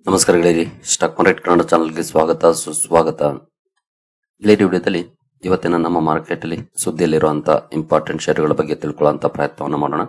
ನಮಸ್ಕಾರ ಗೆಳೆಯರಿ, stock market Kannada ಚಾನಲ್ಗೆ ಸ್ವಾಗತ ಸುಸ್ವಾಗತ. ಗೆಳೆಯರಿ, ವಿಡಿಯೋದಲ್ಲಿ ಇವತ್ತಿನ ನಮ್ಮ ಮಾರ್ಕೆಟ್ ಅಲ್ಲಿ ಸುದ್ದಿಯಲ್ಲಿರುವಂತಹ ಇಂಪಾರ್ಟೆಂಟ್ ಷೇರುಗಳ ಬಗ್ಗೆ ತಿಳ್ಕೊಳ್ಳುವಂತ ಪ್ರಯತ್ನವನ್ನು ಮಾಡೋಣ.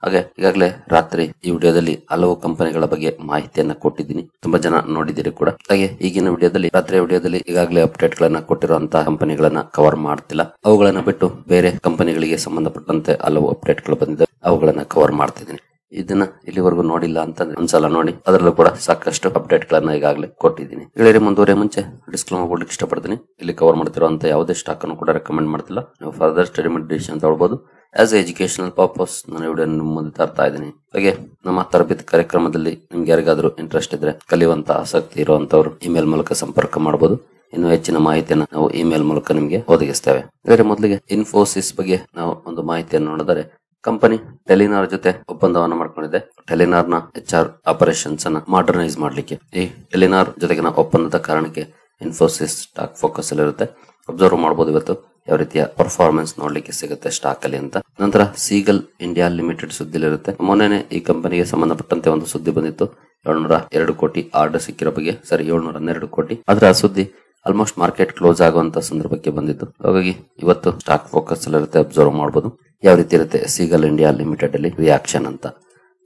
ಹಾಗೆ ಈಗಾಗಲೇ ರಾತ್ರಿ ಈ ವಿಡಿಯೋದಲ್ಲಿ ಹಲವು ಕಂಪನಿಗಳ ಬಗ್ಗೆ ಮಾಹಿತಿಯನ್ನ ಕೊಟ್ಟಿದ್ದೀನಿ, ತುಂಬಾ ಜನ ನೋಡಿದ್ದೀರಿ ಕೂಡ. ಹಾಗೆ ಈಗಿನ ರಾತ್ರಿ ವಿಡಿಯೋದಲ್ಲಿ ಈಗಾಗಲೇ ಅಪ್ಡೇಟ್ ಗಳನ್ನ ಕೊಟ್ಟಿರುವಂತಹ ಕಂಪನಿಗಳನ್ನ ಕವರ್ ಮಾಡ್ತಿಲ್ಲ. ಅವುಗಳನ್ನ ಬಿಟ್ಟು ಬೇರೆ ಕಂಪನಿಗಳಿಗೆ ಸಂಬಂಧಪಟ್ಟಂತೆ ಹಲವು ಅಪ್ಡೇಟ್ ಗಳು ಬಂದಿದೆ, ಅವುಗಳನ್ನ ಕವರ್ ಮಾಡ್ತಿದ್ದೀನಿ. ಇದನ್ನ ಇಲ್ಲಿವರೆಗೂ ನೋಡಿಲ್ಲ ಅಂತಂದ್ರೆ ಒಂದ್ಸಲ ನೋಡಿ, ಅದರಲ್ಲೂ ಕೂಡ ಸಾಕಷ್ಟು ಅಪ್ಡೇಟ್ ಗಳನ್ನ ಈಗಾಗಲೇ ಕೊಟ್ಟಿದ್ದೀನಿ. ಗೆಳೆಯರಿ, ಮುಂದುವರಿಯ ಮುಂಚೆ ಡಿಸ್ಕ್ಲೇಮರ್ ಕೊಡ್ಲಿಕ್ಕೆ ಇಷ್ಟಪಡ್ತೀನಿ. ಇಲ್ಲಿ ಕವರ್ ಮಾಡ್ತಿರುವಂತ ಯಾವುದೇ ಸ್ಟಾಕ್ ಅನ್ನು ಕೂಡ ರೆಕಮೆಂಡ್ ಮಾಡ್ತಿಲ್ಲ. ನೀವು ಫರ್ದರ್ ಸ್ಟಡಿ ಮಾಡಿ ಡಿಸಿಷನ್ ತಗೊಳ್ಬಹುದು. ಆಸ್ ಎ ಎಜುಕೇಶನಲ್ ಪರ್ಪಸ್ ನಾನು ವಿಡಿಯೋ ಮುಂದೆ ತರ್ತಾ ಇದ್ದೀನಿ. ಹಾಗೆ ನಮ್ಮ ತರಬೇತಿ ಕಾರ್ಯಕ್ರಮದಲ್ಲಿ ನಿಮ್ಗೆ ಯಾರಿಗಾದ್ರೂ ಇಂಟ್ರೆಸ್ಟ್ ಇದ್ರೆ, ಕಲಿಯುವಂತ ಆಸಕ್ತಿ ಇರುವಂತವ್ರು ಇಮೇಲ್ ಮೂಲಕ ಸಂಪರ್ಕ ಮಾಡಬಹುದು. ಇನ್ನು ಹೆಚ್ಚಿನ ಮಾಹಿತಿಯನ್ನು ನಾವು ಇಮೇಲ್ ಮೂಲಕ ನಿಮ್ಗೆ ಒದಗಿಸ್ತೇವೆ. ಬೇರೆ ಮೊದಲಿಗೆ ಇನ್ಫೋಸಿಸ್ ಬಗ್ಗೆ ನಾವು ಒಂದು ಮಾಹಿತಿಯನ್ನು ನೋಡಿದರೆ, ಕಂಪನಿ ಟೆಲಿನಾರ್ ಜೊತೆ ಒಪ್ಪಂದವನ್ನು ಮಾಡ್ಕೊಂಡಿದೆ. ಟೆಲಿನಾರ್ ನ HR ಆಪರೇಷನ್ಸ್ ಅನ್ನ ಮಾಡರ್ನೈಸ್ ಮಾಡ್ಲಿಕ್ಕೆ ಈ ಟೆಲಿನಾರ್ ಜೊತೆಗಿನ ಒಪ್ಪಂದದ ಕಾರಣಕ್ಕೆ ಇನ್ಫೋಸಿಸ್ ಸ್ಟಾಕ್ ಫೋಕಸ್ ಅಲ್ಲಿ ಇರುತ್ತೆ. ಅಬ್ಸರ್ವ್ ಮಾಡಬಹುದು ಇವತ್ತು ಯಾವ ರೀತಿಯ ಪರ್ಫಾರ್ಮೆನ್ಸ್ ನೋಡ್ಲಿಕ್ಕೆ ಸಿಗುತ್ತೆ ಸ್ಟಾಕ್ ಅಲ್ಲಿ ಅಂತ. ನಂತರ ಸೀಗಲ್ ಇಂಡಿಯಾ ಲಿಮಿಟೆಡ್ ಸುದ್ದಿಲಿರುತ್ತೆ. ಮೊನ್ನೆನೆ ಈ ಕಂಪನಿಗೆ ಸಂಬಂಧಪಟ್ಟಂತೆ ಒಂದು ಸುದ್ದಿ ಬಂದಿತ್ತು, 702 ಕೋಟಿ ಆರ್ಡರ್ ಸಿಕ್ಕಿರೋ ಬಗ್ಗೆ. 712 ಕೋಟಿ. ಆದ್ರೆ ಆ ಸುದ್ದಿ ಆಲ್ಮೋಸ್ಟ್ ಮಾರ್ಕೆಟ್ ಕ್ಲೋಸ್ ಆಗುವಂತ ಸಂದರ್ಭಕ್ಕೆ ಬಂದಿತ್ತು. ಹಾಗಾಗಿ ಇವತ್ತು ಸ್ಟಾಕ್ ಫೋಕಸ್ ಅಲ್ಲಿ ಇರುತ್ತೆ. ಅಬ್ಸರ್ವ್ ಮಾಡಬಹುದು ಯಾವ ರೀತಿ ಇರುತ್ತೆ ಸೀಗಲ್ ಇಂಡಿಯಾ ಲಿಮಿಟೆಡ್ ಅಲ್ಲಿ ರಿಯಾಕ್ಷನ್ ಅಂತ.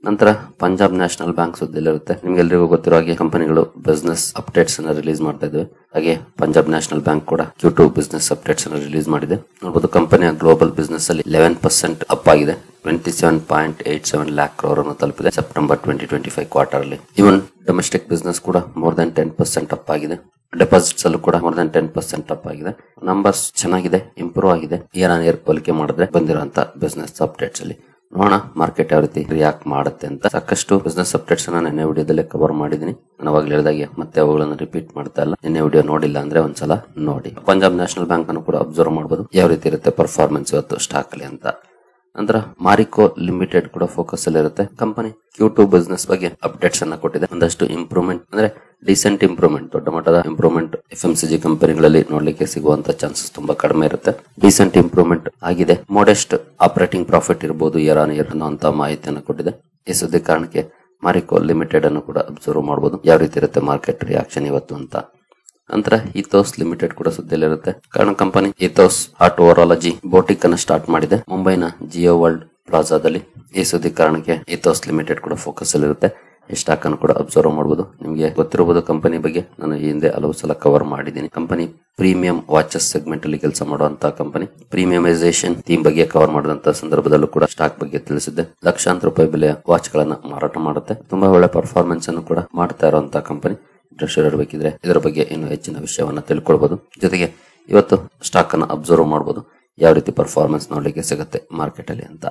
ನಂತರ ಪಂಜಾಬ್ ನ್ಯಾಷನಲ್ ಬ್ಯಾಂಕ್ ಸುದ್ದಿಲಿರುತ್ತೆ. ನಿಮ್ಗೆಲ್ಲರಿಗೂ ಗೊತ್ತಿರೋ ಹಾಗೆ ಕಂಪನಿಗಳು ಬಿಸ್ನೆಸ್ ಅಪ್ಡೇಟ್ಸ್ ಅನ್ನ ರಿಲೀಸ್ ಮಾಡ್ತಾ ಇದ್ವಿ. ಹಾಗೆ ಪಂಜಾಬ್ ನ್ಯಾಷನಲ್ ಬ್ಯಾಂಕ್ ಕೂಡ Q2 ಬಿಸ್ನೆಸ್ ಅಪ್ಡೇಟ್ಸ್ ಅನ್ನ ರಿಲೀಸ್ ಮಾಡಿದೆ. ನೋಡಬಹುದು ಕಂಪನಿಯ ಗ್ಲೋಬಲ್ ಬಿಸ್ನೆಸ್ ಅಲ್ಲಿ 11% ಅಪ್ ಆಗಿದೆ. 27.87 lakh crore ಅನ್ನು ತಲುಪಿದೆ ಸೆಪ್ಟೆಂಬರ್ 2025 ಕ್ವಾರ್ಟರ್ ಅಲ್ಲಿ. ಇವನ್ ಡೊಮೆಸ್ಟಿಕ್ ಬಿಸ್ನೆಸ್ ಕೂಡ ಮೋರ್ ದನ್ 10% ಅಪ್ ಆಗಿದೆ. ಡೆಪಾಸಿಟ್ಸ್ ಅಲ್ಲೂ ಕೂಡ ಮೋರ್ ದನ್ 10% ಅಪ್ ಆಗಿದೆ. ನಂಬರ್ಸ್ ಚೆನ್ನಾಗಿದೆ, ಇಂಪ್ರೂವ್ ಆಗಿದೆ ಇಯರ್ ಆನ್ ಇಯರ್ ಹೋಲಿಕೆ ಮಾಡಿದ್ರೆ ಬಂದಿರುವಂತ ಬಿಸ್ನೆಸ್ ಅಪ್ಡೇಟ್ಸ್ ಅಲ್ಲಿ. ನೋಡೋಣ ಮಾರ್ಕೆಟ್ ಯಾವ ರೀತಿ ರಿಯಾಕ್ಟ್ ಮಾಡುತ್ತೆ ಅಂತ. ಸಾಕಷ್ಟು ಬಿಸ್ನೆಸ್ ಅಪ್ಡೇಟ್ಸ್ ಅನ್ನ ನಿನ್ನೆ ವಿಡಿಯೋದಲ್ಲೇ ಕವರ್ ಮಾಡಿದೀನಿ. ನಾನು ಅವಾಗಲೇ ಹೇಳಿದಾಗೆ ಮತ್ತೆ ಅವುಗಳನ್ನು ರಿಪೀಟ್ ಮಾಡ್ತಾ ಇಲ್ಲ. ನಿನ್ನೆ ವಿಡಿಯೋ ನೋಡಿಲ್ಲ ಅಂದ್ರೆ ಒಂದ್ಸಲ ನೋಡಿ. ಪಂಜಾಬ್ ನ್ಯಾಷನಲ್ ಬ್ಯಾಂಕ್ ಅನ್ನು ಕೂಡ ಅಬ್ಸರ್ವ್ ಮಾಡಬಹುದು ಯಾವ ರೀತಿ ಇರುತ್ತೆ ಪರ್ಫಾರ್ಮೆನ್ಸ್ ಇವತ್ತು ಸ್ಟಾಕ್ ಅಲ್ಲಿ ಅಂತ. ನಂತರ ಮಾರಿಕೋ ಲಿಮಿಟೆಡ್ ಕೂಡ ಫೋಕಸ್ ಅಲ್ಲಿ ಇರುತ್ತೆ. ಕಂಪನಿ Q2 ಬಿಸ್ನೆಸ್ ಬಗ್ಗೆ ಅಪ್ಡೇಟ್ಸ್ ಅನ್ನ ಕೊಟ್ಟಿದೆ. ಒಂದಷ್ಟು ಇಂಪ್ರೂವ್ಮೆಂಟ್ ಅಂದ್ರೆ ಡಿಸೆಂಟ್ ಇಂಪ್ರೂವ್ಮೆಂಟ್, ದೊಡ್ಡ ಮಟ್ಟದ ಇಂಪ್ರೂವ್ಮೆಂಟ್ FMCG ಕಂಪನಿಗಳಲ್ಲಿ ನೋಡ್ಲಿಕ್ಕೆ ಸಿಗುವಂತ ಚಾನ್ಸಸ್ ತುಂಬಾ ಕಡಿಮೆ ಇರುತ್ತೆ. ಡಿಸೆಂಟ್ ಇಂಪ್ರೂವ್ಮೆಂಟ್ ಆಗಿದೆ. ಮೋಡೆಸ್ಟ್ ಆಪರೇಟಿಂಗ್ ಪ್ರಾಫಿಟ್ ಇರಬಹುದು ಇಯರ್ ಆನ್ ಇಯರ್ ಅನ್ನುವಂತ ಮಾಹಿತಿಯನ್ನು ಕೊಟ್ಟಿದೆ. ಈ ಸುದ್ದಿ ಕಾರಣಕ್ಕೆ ಮಾರಿಕೋ ಲಿಮಿಟೆಡ್ ಅನ್ನು ಕೂಡ ಅಬ್ಸರ್ವ್ ಮಾಡಬಹುದು ಯಾವ ರೀತಿ ಇರುತ್ತೆ ಮಾರ್ಕೆಟ್ ರಿಯಾಕ್ಷನ್ ಇವತ್ತು ಅಂತ. ನಂತರ ಇಥೋಸ್ ಲಿಮಿಟೆಡ್ ಕೂಡ ಸುದ್ದಿಯಲ್ಲಿರುತ್ತೆ. ಕಾರಣ ಕಂಪನಿ ಇಥೋಸ್ ಹಾರ್ಟ್ ಓವರಾಲಜಿ ಬೋಟಿಕ್ ಅನ್ನು ಸ್ಟಾರ್ಟ್ ಮಾಡಿದೆ ಮುಂಬೈನ ಜಿಯೋ ವರ್ಲ್ಡ್ ಪ್ಲಾಜಾದಲ್ಲಿ. ಈ ಸುದ್ದಿ ಕಾರಣಕ್ಕೆ ಇಥೋಸ್ ಲಿಮಿಟೆಡ್ ಕೂಡ ಫೋಕಸ್ ಅಲ್ಲಿರುತ್ತೆ. ಈ ಸ್ಟಾಕ್ ಅನ್ನು ಕೂಡ ಅಬ್ಸರ್ವ್ ಮಾಡಬಹುದು. ನಿಮಗೆ ಗೊತ್ತಿರಬಹುದು ಕಂಪನಿ ಬಗ್ಗೆ ನಾನು ಈ ಹಿಂದೆ ಹಲವು ಸಲ ಕವರ್ ಮಾಡಿದ್ದೀನಿ. ಕಂಪನಿ ಪ್ರೀಮಿಯಂ ವಾಚಸ್ ಸೆಗ್ಮೆಂಟ್ ಅಲ್ಲಿ ಕೆಲಸ ಮಾಡುವಂತಹ ಕಂಪನಿ. ಪ್ರೀಮಿಯಮೈಸೇಷನ್ ಥೀಮ್ ಬಗ್ಗೆ ಕವರ್ ಮಾಡಿದಂತಹ ಸಂದರ್ಭದಲ್ಲೂ ಕೂಡ ಸ್ಟಾಕ್ ಬಗ್ಗೆ ತಿಳಿಸಿದ್ದೆ. ಲಕ್ಷಾಂತರ ರೂಪಾಯಿ ಬೆಲೆಯ ವಾಚ್ ಗಳನ್ನ ಮಾರಾಟ ಮಾಡುತ್ತೆ. ತುಂಬಾ ಒಳ್ಳೆ ಪರ್ಫಾರ್ಮೆನ್ಸ್ ಅನ್ನು ಕೂಡ ಮಾಡ್ತಾ ಇರುವಂತಹ ಕಂಪನಿ. ಇಂಟ್ರೆಸ್ಟ್ ಇರಬೇಕಿದ್ರೆ ಇದರ ಬಗ್ಗೆ ಇನ್ನೂ ಹೆಚ್ಚಿನ ವಿಷಯವನ್ನ ತಿಳ್ಕೊಳ್ಬಹುದು. ಜೊತೆಗೆ ಇವತ್ತು ಸ್ಟಾಕ್ ಅನ್ನ ಅಬ್ಸರ್ವ್ ಮಾಡಬಹುದು ಯಾವ ರೀತಿ ಪರ್ಫಾರ್ಮೆನ್ಸ್ ನೋಡ್ಲಿಕ್ಕೆ ಸಿಗುತ್ತೆ ಮಾರ್ಕೆಟ್ ಅಲ್ಲಿ ಅಂತ.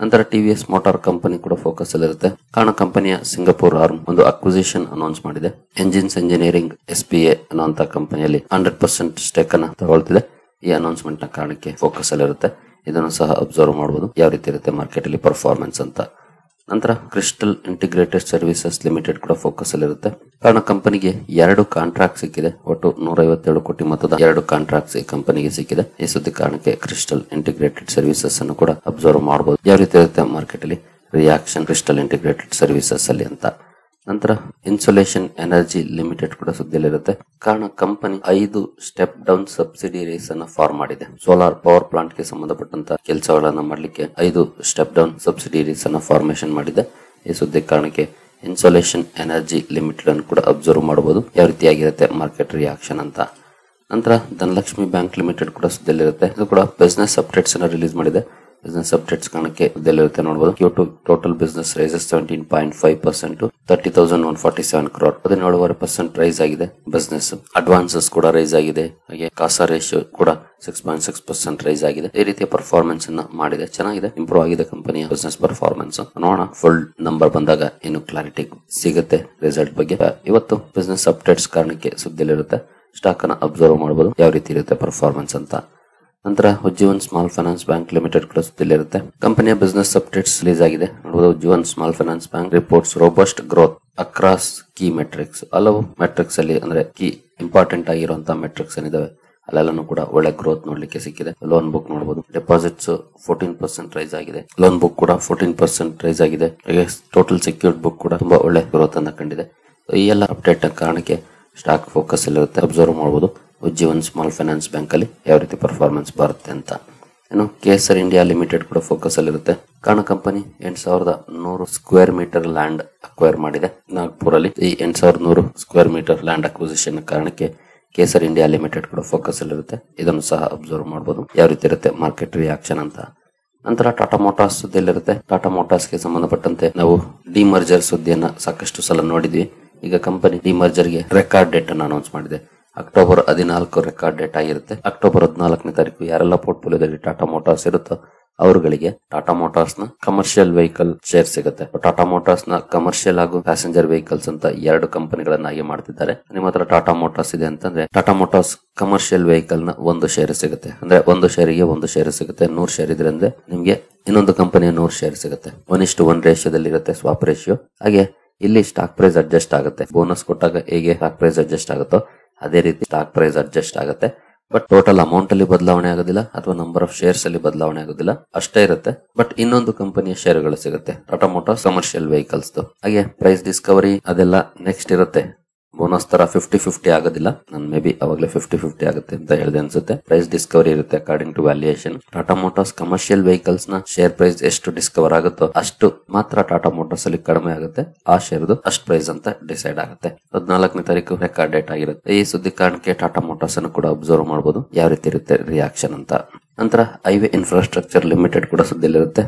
ನಂತರ TVS ಮೋಟಾರ್ ಕಂಪನಿ ಕೂಡ ಫೋಕಸ್ ಅಲ್ಲಿ ಇರುತ್ತೆ. ಕಾರಣ ಕಂಪನಿಯ ಸಿಂಗಪುರ್ ಆರ್ಮ್ ಒಂದು ಅಕ್ವಿಸಿಷನ್ ಅನೌನ್ಸ್ ಮಾಡಿದೆ. ಎಂಜಿನ್ಸ್ ಇಂಜಿನಿಯರಿಂಗ್ SPA ಅನ್ನುವಂತ ಕಂಪನಿಯಲ್ಲಿ 100% ಸ್ಟೇಕ್ ಅನ್ನ ತಗೊಳ್ತಿದೆ. ಈ ಅನೌನ್ಸ್ಮೆಂಟ್ ನ ಕಾರಣಕ್ಕೆ ಫೋಕಸ್ ಅಲ್ಲಿ ಇರುತ್ತೆ. ಇದನ್ನು ಸಹ ಅಬ್ಸರ್ವ್ ಮಾಡಬಹುದು ಯಾವ ರೀತಿ ಇರುತ್ತೆ ಮಾರ್ಕೆಟ್ ಅಲ್ಲಿ ಪರ್ಫಾರ್ಮೆನ್ಸ್ ಅಂತ. ನಂತರ ಕ್ರಿಸ್ಟಲ್ ಇಂಟಿಗ್ರೇಟೆಡ್ ಸರ್ವಿಸಸ್ ಲಿಮಿಟೆಡ್ ಕೂಡ ಫೋಕಸ್ ಅಲ್ಲಿ ಇರುತ್ತೆ. ಕಾರಣ ಕಂಪನಿಗೆ 2 ಕಾಂಟ್ರಾಕ್ಟ್ ಸಿಕ್ಕಿದೆ. ಒಟ್ಟು 157 ಕೋಟಿ ಮೊತ್ತದ 2 ಕಾಂಟ್ರಾಕ್ಟ್ಸ್ ಈ ಕಂಪನಿಗೆ ಸಿಕ್ಕಿದೆ. ಈ ಸುದ್ದಿ ಕಾರಣಕ್ಕೆ ಕ್ರಿಸ್ಟಲ್ ಇಂಟಿಗ್ರೇಟೆಡ್ ಸರ್ವಿಸಸ್ ಅನ್ನು ಕೂಡ ಅಬ್ಸರ್ವ್ ಮಾಡಬಹುದು ಯಾವ ರೀತಿ ಇರುತ್ತೆ ಮಾರ್ಕೆಟ್ ಅಲ್ಲಿ ರಿಯಾಕ್ಷನ್ ಕ್ರಿಸ್ಟಲ್ ಇಂಟಿಗ್ರೇಟೆಡ್ ಸರ್ವಿಸಸ್ ಅಲ್ಲಿ ಅಂತ. ನಂತರ ಇನ್ಸುಲೇಷನ್ ಎನರ್ಜಿ ಲಿಮಿಟೆಡ್ ಕೂಡ ಸುದ್ದಿಯಲ್ಲಿರುತ್ತೆ. ಕಾರಣ ಕಂಪನಿ 5 ಸ್ಟೆಪ್ ಡೌನ್ ಸಬ್ಸಿಡಿಯರೀಸ್ ಅನ್ನ ಫಾರ್ಮ್ ಮಾಡಿದೆ. ಸೋಲಾರ್ ಪವರ್ ಪ್ಲಾಂಟ್ ಗೆ ಸಂಬಂಧಪಟ್ಟಂತ ಕೆಲಸಗಳನ್ನ ಮಾಡಲಿಕ್ಕೆ 5 ಸ್ಟೆಪ್ ಡೌನ್ ಸಬ್ಸಿಡಿಯರೀಸ್ ಅನ್ನ ಫಾರ್ಮೇಶನ್ ಮಾಡಿದೆ. ಈ ಸುದ್ದಿ ಕಾರಣಕ್ಕೆ ಇನ್ಸುಲೇಷನ್ ಎನರ್ಜಿ ಲಿಮಿಟೆಡ್ ಅನ್ನು ಕೂಡ ಅಬ್ಸರ್ವ್ ಮಾಡಬಹುದು ಯಾವ ರೀತಿಯಾಗಿರುತ್ತೆ ಮಾರ್ಕೆಟ್ ರಿಯಾಕ್ಷನ್ ಅಂತ. ನಂತರ ಧನಲಕ್ಷ್ಮಿ ಬ್ಯಾಂಕ್ ಲಿಮಿಟೆಡ್ ಕೂಡ ಸುದ್ದಿಯಲ್ಲಿರುತ್ತೆ. ಇದು ಕೂಡ ಬಿಸ್ನೆಸ್ ಅಪ್ಡೇಟ್ಸ್ ಅನ್ನ ರಿಲೀಸ್ ಮಾಡಿದೆ. ಬಿಸ್ನೆಸ್ ಅಪ್ಡೇಟ್ಸ್ ಕಾರಣಕ್ಕೆ ಸುದ್ದಿಯಲ್ಲಿರುತ್ತೆ ನೋಡಬಹುದು. Q2 total business rises 17.5% to 30,147 crore. 17.5% rise ಆಗಿದೆ ಬಿಸ್ನೆಸ್. ಅಡ್ವಾನ್ಸಸ್ ಕೂಡ ರೈಸ್ ಆಗಿದೆ. ಹಾಗೆ ಕಾಸಾ ರೇಷಿಯೋ ಕೂಡ 6.6% ರೈಸ್ ಆಗಿದೆ. ಈ ರೀತಿಯ ಪರ್ಫಾರ್ಮೆನ್ಸ್ ಅನ್ನ ಮಾಡಿದೆ. ಚೆನ್ನಾಗಿದೆ, ಇಂಪ್ರೂವ್ ಆಗಿದೆ ಕಂಪನಿಯ ಬಿಸ್ನೆಸ್ ಪರ್ಫಾರ್ಮೆನ್ಸ್. ನೋಡೋಣ ಫುಲ್ ನಂಬರ್ ಬಂದಾಗ ಇನ್ನು ಕ್ಲಾರಿಟಿ ಸಿಗುತ್ತೆ ರಿಸಲ್ಟ್ ಬಗ್ಗೆ. ಇವತ್ತು ಬಿಸ್ನೆಸ್ ಅಪ್ಡೇಟ್ಸ್ ಕಾರಣಕ್ಕೆ ಸುದ್ದಿಯಲ್ಲಿರುತ್ತೆ. ಸ್ಟಾಕ್ ಅನ್ನ ಅಬ್ಸರ್ವ್ ಮಾಡಬಹುದು ಯಾವ ರೀತಿ ಇರುತ್ತೆ ಪರ್ಫಾರ್ಮೆನ್ಸ್ ಅಂತ. ನಂತರ Ujjivan small finance bank limited ಕೂಡ ಸುದ್ದಿಯಲ್ಲಿರುತ್ತೆ. ಕಂಪನಿಯ ಬಿಸ್ನೆಸ್ ಅಪ್ಡೇಟ್ಸ್ ರಿಲೀಸ್ ಆಗಿದೆ. Ujjivan small finance bank reports robust growth across key metrics. ಹಲವು ಮೆಟ್ರಿಕ್ಸ್ ಅಲ್ಲಿ ಅಂದ್ರೆ ಕೀ ಇಂಪಾರ್ಟೆಂಟ್ ಆಗಿರುವಂತಹ ಮೆಟ್ರಿಕ್ಸ್ ಏನಿದಾವೆ ಅಲ್ಲೆಲ್ಲೂ ಕೂಡ ಒಳ್ಳೆ ಗ್ರೋತ್ ನೋಡ್ಲಿಕ್ಕೆ ಸಿಕ್ಕಿದೆ. ಲೋನ್ ಬುಕ್ ನೋಡಬಹುದು. ಡೆಪಾಸಿಟ್ಸ್ 14% ರೈಸ್ ಆಗಿದೆ. ಲೋನ್ ಬುಕ್ ಕೂಡ 14% ರೈಸ್ ಆಗಿದೆ. ಹಾಗೆ ಟೋಟಲ್ ಸೆಕ್ಯೂರ್ಡ್ ಬುಕ್ ಕೂಡ ತುಂಬಾ ಒಳ್ಳೆ ಗ್ರೋತ್ ಅನ್ನ ಕಂಡಿದೆ. ಈ ಎಲ್ಲ ಅಪ್ಡೇಟ್ ಕಾರಣಕ್ಕೆ ಸ್ಟಾಕ್ ಫೋಕಸ್ ಇರುತ್ತೆ, ಅಬ್ಸರ್ವ್ ಮಾಡಬಹುದು. ಉಜ್ಜೀವನ್ ಸ್ಮಾಲ್ ಫೈನಾನ್ಸ್ ಬ್ಯಾಂಕ್ ಅಲ್ಲಿ ಯಾವ ರೀತಿ ಪರ್ಫಾರ್ಮೆನ್ಸ್ ಬರುತ್ತೆ ಅಂತ. ಇನ್ನು ಕೇಸರ್ ಇಂಡಿಯಾ ಲಿಮಿಟೆಡ್ ಕೂಡ ಫೋಕಸ್ ಅಲ್ಲಿ ಇರುತ್ತೆ. ಕಾರಣ company 8100 square metre land acquire ಮಾಡಿದೆ ನಾಗ್ಪುರಲ್ಲಿ. ಈ 8100 ಸ್ಕ್ವೇರ್ ಮೀಟರ್ ಲ್ಯಾಂಡ್ ಅಕ್ವಿಸಿಷನ್ ಕಾರಣಕ್ಕೆ ಕೇಸರ್ ಇಂಡಿಯಾ ಲಿಮಿಟೆಡ್ ಕೂಡ ಫೋಕಸ್ ಅಲ್ಲಿ ಇರುತ್ತೆ. ಇದನ್ನು ಸಹ ಅಬ್ಸರ್ವ್ ಮಾಡಬಹುದು ಯಾವ ರೀತಿ ಇರುತ್ತೆ ಮಾರ್ಕೆಟ್ ರಿಯಾಕ್ಷನ್ ಅಂತ. ನಂತರ ಟಾಟಾ ಮೋಟಾರ್ಸ್ ಸುದ್ದಿಯಲ್ಲಿರುತ್ತೆ. ಟಾಟಾ ಮೋಟಾರ್ಸ್ಗೆ ಸಂಬಂಧಪಟ್ಟಂತೆ ನಾವು ಡಿಮರ್ಜರ್ ಸುದ್ದಿಯನ್ನ ಸಾಕಷ್ಟು ಸಲ ನೋಡಿದ್ವಿ. ಈಗ ಕಂಪನಿ ಡಿಮರ್ಜರ್ಗೆ ರೆಕಾರ್ಡ್ ಡೇಟ್ ಅನ್ನು ಅನೌನ್ಸ್ ಮಾಡಿದೆ. ಅಕ್ಟೋಬರ್ 14 ರೆಕಾರ್ಡ್ ಡೇಟ್ ಆಗಿರುತ್ತೆ. ಅಕ್ಟೋಬರ್ 14ನೇ ತಾರೀಕು ಯಾರೆಲ್ಲ ಪೋರ್ಟ್ಫೋಲಿಯೋದಲ್ಲಿ ಟಾಟಾ ಮೋಟಾರ್ಸ್ ಇರುತ್ತೋ ಅವರುಗಳಿಗೆ ಟಾಟಾ ಮೋಟಾರ್ಸ್ ನ ಕಮರ್ಷಿಯಲ್ ವೆಹಿಕಲ್ ಶೇರ್ ಸಿಗುತ್ತೆ. ಟಾಟಾ ಮೋಟಾರ್ಸ್ ನ ಕಮರ್ಷಿಯಲ್ ಹಾಗೂ ಪ್ಯಾಸೆಂಜರ್ ವೆಹಿಕಲ್ಸ್ ಅಂತ 2 ಕಂಪನಿಗಳನ್ನಾಗಿ ಮಾಡ್ತಿದ್ದಾರೆ. ನಿಮ್ಮ ಹತ್ರ ಟಾಟಾ ಮೋಟಾರ್ಸ್ ಇದೆ ಅಂತಂದ್ರೆ ಟಾಟಾ ಮೋಟಾರ್ಸ್ ಕಮರ್ಷಿಯಲ್ ವೆಹಿಕಲ್ ನ 1 ಶೇರ್ ಸಿಗುತ್ತೆ. ಅಂದ್ರೆ 1 ಶೇರಿಗೆ 1 ಶೇರ್ ಸಿಗುತ್ತೆ. 100 ಶೇರ್ ಇದ್ರೆ ಅಂದ್ರೆ ನಿಮ್ಗೆ ಇನ್ನೊಂದು ಕಂಪನಿಯ 100 ಶೇರ್ ಸಿಗುತ್ತೆ. 1:1 ರೇಷಿಯೋದಲ್ಲಿ ಇರುತ್ತೆ ಸ್ವಾಪ್ ರೇಷಿಯೋ. ಹಾಗೆ ಇಲ್ಲಿ ಸ್ಟಾಕ್ ಪ್ರೈಸ್ ಅಡ್ಜಸ್ಟ್ ಆಗುತ್ತೆ. ಬೋನಸ್ ಕೊಟ್ಟಾಗ ಹೇಗೆ ಸ್ಟಾಕ್ ಪ್ರೈಸ್ ಅಡ್ಜಸ್ಟ್ ಆಗುತ್ತೋ ಅದೇ ರೀತಿ ಸ್ಟಾಕ್ ಪ್ರೈಸ್ ಅಡ್ಜಸ್ಟ್ ಆಗುತ್ತೆ. ಬಟ್ ಟೋಟಲ್ ಅಮೌಂಟ್ ಅಲ್ಲಿ ಬದಲಾವಣೆ ಆಗೋದಿಲ್ಲ ಅಥವಾ ನಂಬರ್ ಆಫ್ ಶೇರ್ಸ್ ಅಲ್ಲಿ ಬದಲಾವಣೆ ಆಗೋದಿಲ್ಲ, ಅಷ್ಟೇ ಇರುತ್ತೆ. ಬಟ್ ಇನ್ನೊಂದು ಕಂಪನಿಯ ಶೇರ್ಗಳು ಸಿಗುತ್ತೆ ಟಾಟಾ ಮೋಟಾರ್ಸ್ ಕಮರ್ಷಿಯಲ್ ವೆಹಿಕಲ್ಸ್. ಹಾಗೆ ಪ್ರೈಸ್ ಡಿಸ್ಕವರಿ ಅದೆಲ್ಲ ನೆಕ್ಸ್ಟ್ ಇರುತ್ತೆ. ಬೋನಸ್ ತರ 50-50 ಆಗೋದಿಲ್ಲ. ನಾನು ಮೇ ಬಿ ಅವಾಗಲೇ 50-50 ಆಗುತ್ತೆ ಅಂತ ಹೇಳಿದೆ ಅನ್ಸುತ್ತೆ. ಪ್ರೈಸ್ ಡಿಸ್ಕವರಿ ಇರುತ್ತೆ according to valuation. Tata motors commercial vehicles ನ ಶೇರ್ ಪ್ರೈಸ್ ಎಷ್ಟು ಡಿಸ್ಕವರ್ ಆಗುತ್ತೋ ಅಷ್ಟು ಮಾತ್ರ ಟಾಟಾ ಮೋಟಾರ್ಸ್ ಅಲ್ಲಿ ಕಡಿಮೆ ಆಗುತ್ತೆ. ಆ ಶೇರ್ದು ಅಷ್ಟು ಪ್ರೈಸ್ ಅಂತ ಡಿಸೈಡ್ ಆಗುತ್ತೆ. 14ನೇ ತಾರೀಕು ರೆಕಾರ್ಡ್ ಡೇಟ್ ಆಗಿರುತ್ತೆ. ಈ ಸುದ್ದಿ ಕಾರಣಕ್ಕೆ ಟಾಟಾ ಮೋಟಾರ್ಸ್ ಅನ್ನು ಕೂಡ ಅಬ್ಸರ್ವ್ ಮಾಡಬಹುದು ಯಾವ ರೀತಿ ಇರುತ್ತೆ ರಿಯಾಕ್ಷನ್ ಅಂತ. ನಂತರ ಹೈವೇ ಇನ್ಫ್ರಾಸ್ಟ್ರಕ್ಚರ್ ಲಿಮಿಟೆಡ್ ಕೂಡ ಸುದ್ದಿಯಲ್ಲಿರುತ್ತೆ.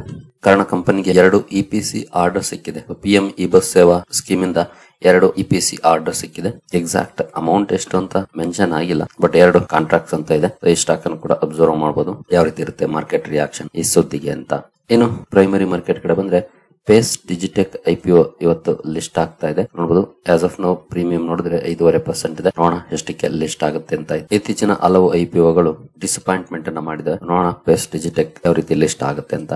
ಕಾರಣ ಕಂಪನಿಗೆ 2 ಇಪಿಸಿ ಆರ್ಡರ್ ಸಿಕ್ಕಿದೆ. ಪಿಎಂ ಇ ಬಸ್ ಸೇವಾ ಸ್ಕೀಮ್ ಇಂದ 2 ಇಪಿಸಿ ಆರ್ಡರ್ ಸಿಕ್ಕಿದೆ. ಎಕ್ಸಾಕ್ಟ್ ಅಮೌಂಟ್ ಎಷ್ಟು ಅಂತ ಮೆನ್ಷನ್ ಆಗಿಲ್ಲ, ಬಟ್ 2 ಕಾಂಟ್ರಾಕ್ಟ್ಸ್ ಅಂತ ಇದೆ. ಈ ಸ್ಟಾಕ್ ಅನ್ನು ಕೂಡ ಅಬ್ಸರ್ವ್ ಮಾಡಬಹುದು ಯಾವ ರೀತಿ ಇರುತ್ತೆ ಮಾರ್ಕೆಟ್ ರಿಯಾಕ್ಷನ್ ಈ ಸುದ್ದಿಗೆ ಅಂತ. ಇನ್ನು ಪ್ರೈಮರಿ ಮಾರ್ಕೆಟ್ ಕಡೆ ಬಂದ್ರೆ ಪೇಸ್ ಡಿಜಿಟೆಕ್ ಐಪಿಒ ಇವತ್ತು ಲಿಸ್ಟ್ ಆಗ್ತಾ ಇದೆ. ನೋಡಬಹುದು ಆಸ್ ಆಫ್ ನೌ ಪ್ರೀಮಿಯಂ ನೋಡಿದ್ರೆ 5.5% ಇದೆ. ನೋಡೋಣ ಎಷ್ಟಕ್ಕೆ ಲಿಸ್ಟ್ ಆಗುತ್ತೆ ಅಂತ. ಇತ್ತೀಚಿನ ಹಲವು ಐಪಿಒಗಳು ಡಿಸಪಾಯಿಂಟ್ಮೆಂಟ್ ಅನ್ನ ಮಾಡಿದೆ. ನೋಡೋಣ ಪೇಸ್ ಡಿಜಿಟೆಕ್ ಯಾವ ರೀತಿ ಲಿಸ್ಟ್ ಆಗುತ್ತೆ ಅಂತ.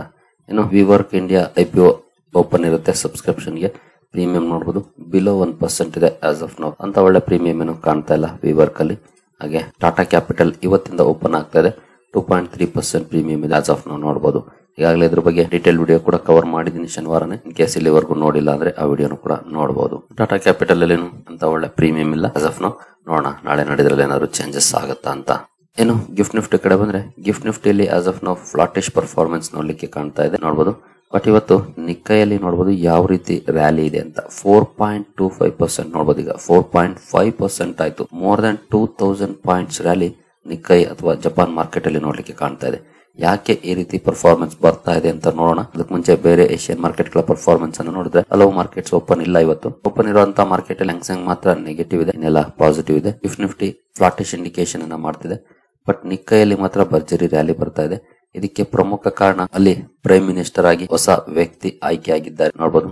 ಇನ್ನು ವಿವರ್ಕ್ ಇಂಡಿಯಾ ಐಪಿಒ ಓಪನ್ ಇರುತ್ತೆ ಸಬ್ಸ್ಕ್ರಿಪ್ಷನ್ ಗೆ. ಪ್ರೀಮಿಯಂ ನೋಡಬಹುದು ಬಿಲೋ 1% ಇದೆ ಆಸ್ ಆಫ್ ನೌ. ಅಂತ ಒಳ್ಳೆ ಪ್ರೀಮಿಯಂ ಏನು ಕಾಣ್ತಾ ಇಲ್ಲ ವಿವರ್ಕ್ ಅಲ್ಲಿ. ಹಾಗೆ ಟಾಟಾ ಕ್ಯಾಪಿಟಲ್ ಇವತ್ತಿಂದ ಓಪನ್ ಆಗ್ತಾ ಇದೆ. 2.3% ಪ್ರೀಮಿಯಂ ಇದೆ ಆಸ್ ಆಫ್ ನೌ ನೋಡಬಹುದು. ಈಗಾಗಲೇ ಇದ್ರ ಬಗ್ಗೆ ಡೀಟೇಲ್ ವಿಡಿಯೋ ಕೂಡ ಕವರ್ ಮಾಡಿದೀನಿ ಶನಿವಾರನೇ. ಇನ್ ಕೇಸ್ ಇಲ್ಲಿವರೆಗೂ ನೋಡಿಲ್ಲ ಅಂದ್ರೆ ಆ ವಿಡಿಯೋನು ಕೂಡ ನೋಡಬಹುದು. ಟಾಟಾ ಕ್ಯಾಪಿಟಲ್ ಅಲ್ಲಿ ಅಂತ ಒಳ್ಳೆ ಪ್ರೀಮಿಯಂ ಇಲ್ಲ ಆಸ್ ಆಫ್ ನೌ. ನೋಡೋಣ ನಾಳೆ ನಡೆದ್ರಲ್ಲಿ ಏನಾದ್ರು ಚೇಂಜಸ್ ಆಗುತ್ತಾ ಅಂತ. ಏನು ಗಿಫ್ಟ್ ನಿಫ್ಟಿ ಕಡೆ ಬಂದ್ರೆ ಗಿಫ್ಟ್ ನಿಫ್ಟಿಯಲ್ಲಿ as of now flattish performance ನೋಡ್ಲಿಕ್ಕೆ ಕಾಣ್ತಾ ಇದೆ ನೋಡಬಹುದು. ಬಟ್ ಇವತ್ತು ನಿಕ್ಕೈಯಲ್ಲಿ ನೋಡಬಹುದು ಯಾವ ರೀತಿ ರ್ಯಾಲಿ ಇದೆ ಅಂತ. 4.25% ನೋಡಬಹುದು. ಈಗ 4.5% ಆಯ್ತು. ಮೋರ್ ದನ್ 2000 ಪಾಯಿಂಟ್ಸ್ ರ್ಯಾಲಿ ನಿಕ್ಕೈ ಅಥವಾ ಜಪಾನ್ ಮಾರ್ಕೆಟ್ ಅಲ್ಲಿ ನೋಡ್ಲಿಕ್ಕೆ ಕಾಣ್ತಾ ಇದೆ. ಯಾಕೆ ಈ ರೀತಿ ಪರ್ಫಾರ್ಮೆನ್ಸ್ ಬರ್ತಾ ಇದೆ ಅಂತ ನೋಡೋಣ. ಅದಕ್ಕೆ ಮುಂಚೆ ಬೇರೆ ಏಷ್ಯನ್ ಮಾರ್ಕೆಟ್ ಗಳ ಪರ್ಫಾರ್ಮೆನ್ಸ್ ಅನ್ನು ನೋಡಿದ್ರೆ ಹಲವು ಮಾರ್ಕೆಟ್ಸ್ ಓಪನ್ ಇಲ್ಲ ಇವತ್ತು. ಓಪನ್ ಇರುವಂತಹ ಮಾರ್ಕೆಟ್ ಅಲ್ಲಿ ಹ್ಯಾಂಗ್ಸೆಂಗ್ ಮಾತ್ರ ನೆಗೆಟಿವ್ ಇದೆ, ಇನ್ನೆಲ್ಲ ಪಾಸಿಟಿವ್ ಇದೆ. ಗಿಫ್ಟ್ ನಿಫ್ಟಿ ಫ್ಲಾಟಿಶ್ ಇಂಡಿಕೇಶನ್ ಅನ್ನ ಮಾಡ್ತಿದೆ. ಬಟ್ ನಿಕ್ಕೈಯಲ್ಲಿ ಮಾತ್ರ ಭರ್ಜರಿ ರ್ಯಾಲಿ ಬರ್ತಾ ಇದೆ. ಇದಕ್ಕೆ ಪ್ರಮುಖ ಕಾರಣ ಅಲ್ಲಿ ಪ್ರೈಮ್ ಮಿನಿಸ್ಟರ್ ಆಗಿ ಹೊಸ ವ್ಯಕ್ತಿ ಆಯ್ಕೆಯಾಗಿದ್ದಾರೆ ನೋಡಬಹುದು,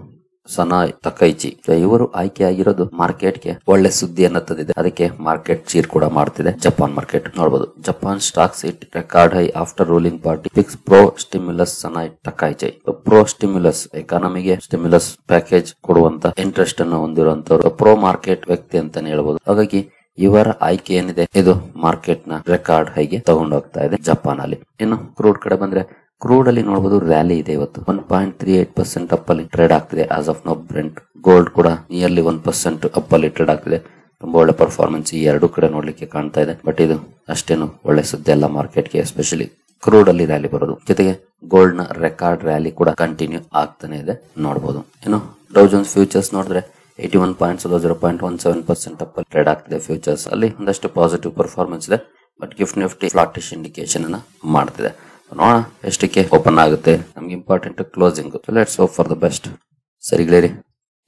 ಸನಾಯ್ ತಕೈಚಿ. ಇವರು ಆಯ್ಕೆಯಾಗಿರೋದು ಮಾರ್ಕೆಟ್ಗೆ ಒಳ್ಳೆ ಸುದ್ದಿಯನ್ನ ತಂದಿದೆ. ಅದಕ್ಕೆ ಮಾರ್ಕೆಟ್ ಚೀರ್ ಕೂಡ ಮಾಡ್ತಿದೆ ಜಪಾನ್ ಮಾರ್ಕೆಟ್ ನೋಡಬಹುದು. Japan stocks it record high after ruling party picks pro stimulus Sanae Takaichi. Pro stimulus ಎಕಾನಮಿಗೆ ಸ್ಟಿಮ್ಯುಲಸ್ ಪ್ಯಾಕೇಜ್ ಕೊಡುವಂತ ಇಂಟ್ರೆಸ್ಟ್ ಅನ್ನು ಹೊಂದಿರುವಂತವರು ಪ್ರೋ ಮಾರ್ಕೆಟ್ ವ್ಯಕ್ತಿ ಅಂತಾನೆ ಹೇಳ್ಬಹುದು. ಹಾಗಾಗಿ ಇವರ ಆಯ್ಕೆ ಏನಿದೆ ಇದು ಮಾರ್ಕೆಟ್ ನ ರೆಕಾರ್ಡ್ ಹೈಗೆ ತಗೊಂಡೋಗ್ತಾ ಇದೆ ಜಪಾನ್ ಅಲ್ಲಿ. ಇನ್ನು ಕ್ರೂಡ್ ಕಡೆ ಬಂದ್ರೆ ಕ್ರೂಡ್ ಅಲ್ಲಿ ನೋಡಬಹುದು ರ್ಯಾಲಿ ಇದೆ ಇವತ್ತು. 1.38% ಅಪ್ ಅಲ್ಲಿ ಟ್ರೇಡ್ ಆಗ್ತಿದೆ as of now. Brent gold ಕೂಡ ನಿಯರ್ಲಿ 1% ಅಪ್ ಅಲ್ಲಿ ಟ್ರೇಡ್ ಆಗ್ತಿದೆ. ತುಂಬಾ ಒಳ್ಳೆ ಪರ್ಫಾರ್ಮೆನ್ಸ್ ಈ 2 ಕಡೆ ನೋಡ್ಲಿಕ್ಕೆ ಕಾಣ್ತಾ ಇದೆ. ಬಟ್ ಇದು ಅಷ್ಟೇನು ಒಳ್ಳೆ ಸುದ್ದಿ ಅಲ್ಲ ಮಾರ್ಕೆಟ್ಗೆ, ಎಸ್ಪೆಷಲಿ ಕ್ರೂಡ್ ಅಲ್ಲಿ ರ್ಯಾಲಿ ಬರೋದು. ಜೊತೆಗೆ ಗೋಲ್ಡ್ ನ ರೆಕಾರ್ಡ್ ರ್ಯಾಲಿ ಕೂಡ ಕಂಟಿನ್ಯೂ ಆಗ್ತಾನೆ ಇದೆ ನೋಡಬಹುದು. ಇನ್ನು ಡೌ ಜೋನ್ಸ್ ಫ್ಯೂಚರ್ಸ್ ನೋಡಿದ್ರೆ 81 ಪಾಯಿಂಟ್ಸ್ 0.17% ಅಪ್ ಅಲ್ಲಿ ಟ್ರೇಡ್ ಆಗ್ತಿದೆ ಫ್ಯೂಚರ್ಸ್ ಅಲ್ಲಿ. ಒಂದಷ್ಟು ಪಾಸಿಟಿವ್ ಪರ್ಫಾರ್ಮೆನ್ಸ್ ಇದೆ. But gift nifty flattish indication ಅನ್ನ ಮಾಡ್ತಿದೆ. ನೋಡೋಣ ಎಷ್ಟಕ್ಕೆ ಓಪನ್ ಆಗುತ್ತೆ. ನಮ್ಗೆ important closing. Let's hope for the best. ಸರಿಗಳೇ,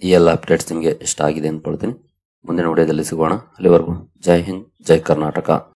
ಈ ಎಲ್ಲ ಅಪ್ಡೇಟ್ಸ್ ನಿಮಗೆ ಇಷ್ಟ ಆಗಿದೆ ಅನ್ಕೊಳ್ತೀನಿ. ಮುಂದಿನ ವಿಡಿಯೋದಲ್ಲಿ ಸಿಗೋಣ. ಅಲ್ಲಿವರೆಗೂ ಜೈ ಹಿಂದ್, ಜೈ ಕರ್ನಾಟಕ.